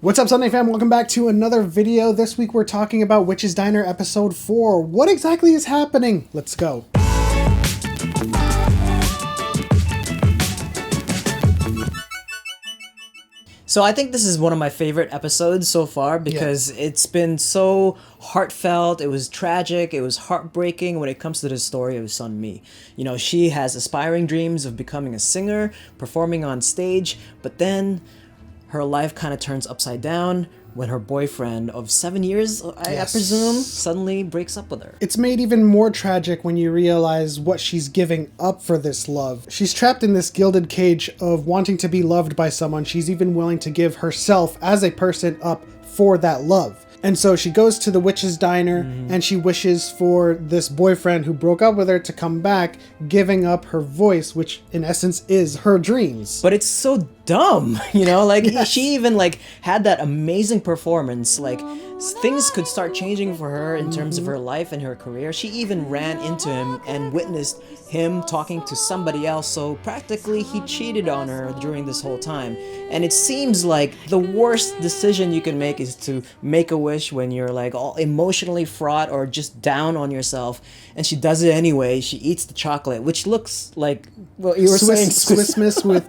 What's up, Sunday fam? Welcome back to another video. This week we're talking about Witch's Diner episode 4. What exactly is happening? Let's go. So I think this is one of my favorite episodes so far because it's been so heartfelt, it was tragic, it was heartbreaking when it comes to the story of Sunmi. You know, she has aspiring dreams of becoming a singer, performing on stage, but then her life kind of turns upside down when her boyfriend of 7 years, I presume, suddenly breaks up with her. It's made even more tragic when you realize what she's giving up for this love. She's trapped in this gilded cage of wanting to be loved by someone. She's even willing to give herself as a person up for that love. And so she goes to the Witch's Diner and she wishes for this boyfriend who broke up with her to come back, giving up her voice, which in essence is her dreams. But it's so dumb, you know, like she even like had that amazing performance, like things could start changing for her in terms of her life and her career. She even ran into him and witnessed him talking to somebody else, so practically he cheated on her during this whole time. And it seems like the worst decision you can make is to make a wish when you're like all emotionally fraught or just down on yourself, and she does it anyway. She eats the chocolate, which looks like, well, you were saying Swiss Miss with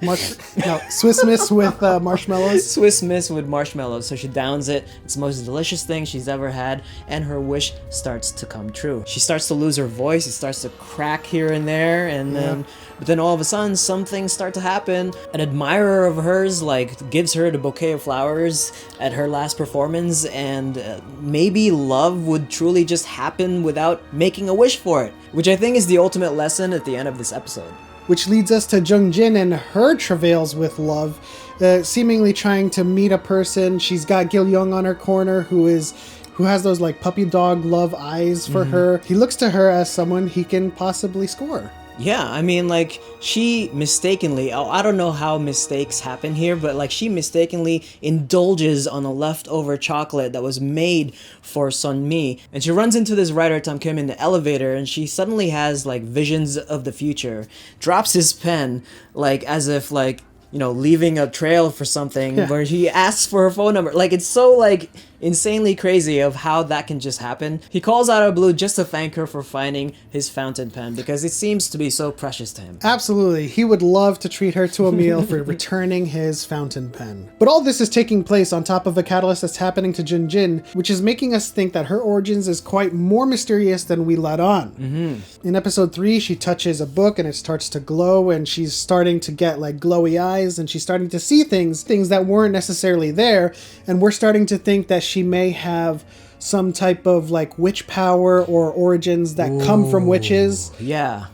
Swiss Miss with marshmallows. Swiss Miss with marshmallows. So she downs it. It's the most delicious thing she's ever had, and her wish starts to come true. She starts to lose her voice. It starts to crack here and there, and but then all of a sudden some things start to happen. An admirer of hers like gives her the bouquet of flowers at her last performance, and maybe love would truly just happen without making a wish for it, which I think is the ultimate lesson at the end of this episode. Which leads us to Jung Jin and her travails with love, seemingly trying to meet a person. She's got Gil Young on her corner who has those like puppy dog love eyes for her. He looks to her as someone he can possibly score. Yeah, I mean, like, she mistakenly, I don't know how mistakes happen here, but like she mistakenly indulges on a leftover chocolate that was made for Sunmi. And she runs into this writer, Tam Kim, in the elevator, and she suddenly has like visions of the future, drops his pen, like as if like, you know, leaving a trail for something, where he asks for her phone number. Like, it's so like insanely crazy of how that can just happen. He calls out of blue just to thank her for finding his fountain pen because it seems to be so precious to him. Absolutely. He would love to treat her to a meal for returning his fountain pen. But all this is taking place on top of a catalyst that's happening to Jung Jin, which is making us think that her origins is quite more mysterious than we let on. In episode 3, she touches a book and it starts to glow, and she's starting to get like glowy eyes, and she's starting to see things that weren't necessarily there, and we're starting to think that she may have some type of like witch power or origins that come from witches. Yeah.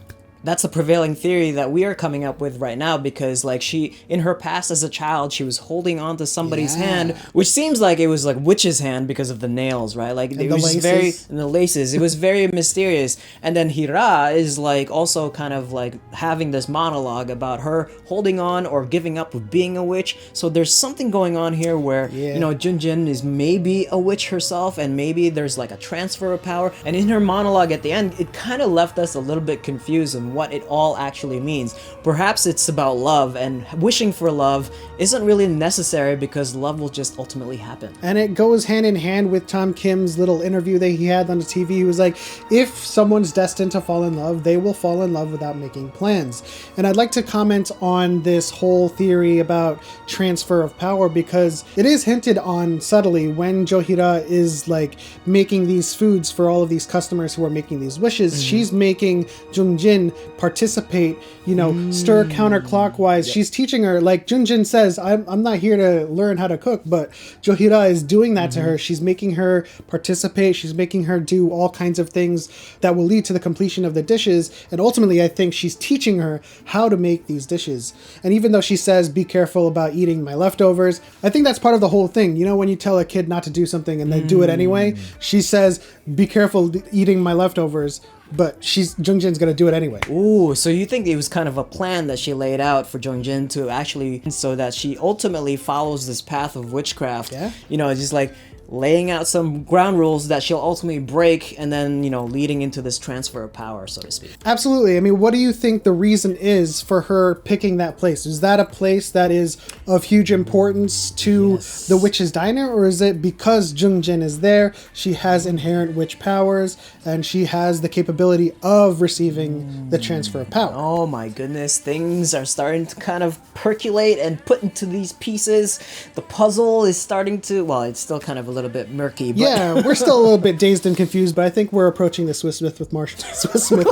That's the prevailing theory that we are coming up with right now, because like she, in her past as a child, she was holding on to somebody's hand, which seems like it was like witch's hand because of the nails, right? Like it was very, and the laces, it was very mysterious. And then Hira is like also kind of like having this monologue about her holding on or giving up with being a witch. So there's something going on here where, you know, Jung Jin is maybe a witch herself, and maybe there's like a transfer of power. And in her monologue at the end, it kind of left us a little bit confused in what it all actually means. Perhaps it's about love, and wishing for love isn't really necessary because love will just ultimately happen. And it goes hand in hand with Tom Kim's little interview that he had on the TV. He was like, if someone's destined to fall in love, they will fall in love without making plans. And I'd like to comment on this whole theory about transfer of power, because it is hinted on subtly when Jo-hira is like making these foods for all of these customers who are making these wishes. She's making Jung Jin participate, you know, stir counterclockwise. She's teaching her, like Jung Jin says, I'm not here to learn how to cook, but Jo-hira is doing that to her. She's making her participate. She's making her do all kinds of things that will lead to the completion of the dishes. And ultimately, I think she's teaching her how to make these dishes. And even though she says, be careful about eating my leftovers, I think that's part of the whole thing. You know, when you tell a kid not to do something and they do it anyway, she says, be careful eating my leftovers. But Jung Jin's gonna do it anyway. Ooh, so you think it was kind of a plan that she laid out for Jung Jin to actually, so that she ultimately follows this path of witchcraft. Yeah. You know, just like laying out some ground rules that she'll ultimately break, and then, you know, leading into this transfer of power, so to speak. Absolutely. I mean, what do you think the reason is for her picking that place? Is that a place that is of huge importance to the witch's diner, or is it because Jung Jin is there, she has inherent witch powers, and she has the capability of receiving the transfer of power? Oh my goodness, things are starting to kind of percolate and put into these pieces. The puzzle is starting to, well, it's still kind of a little bit murky, but Yeah, we're still a little bit dazed and confused, but I think we're approaching the Swiss Smith with Swiss Smith.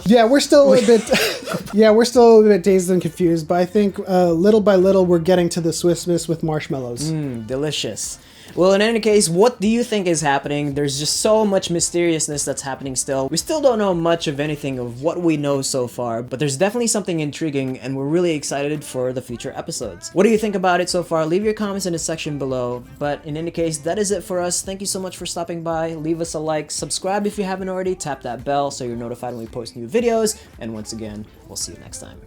Yeah, we're still a little bit. Yeah, we're still a little bit dazed and confused, but I think little by little we're getting to the Swiss Miss with marshmallows. Delicious. Well, in any case, what do you think is happening? There's just so much mysteriousness that's happening still. We still don't know much of anything of what we know so far, but there's definitely something intriguing, and we're really excited for the future episodes. What do you think about it so far? Leave your comments in the section below. But in any case, that is it for us. Thank you so much for stopping by. Leave us a like, subscribe if you haven't already, tap that bell so you're notified when we post new videos, and once again, we'll see you next time.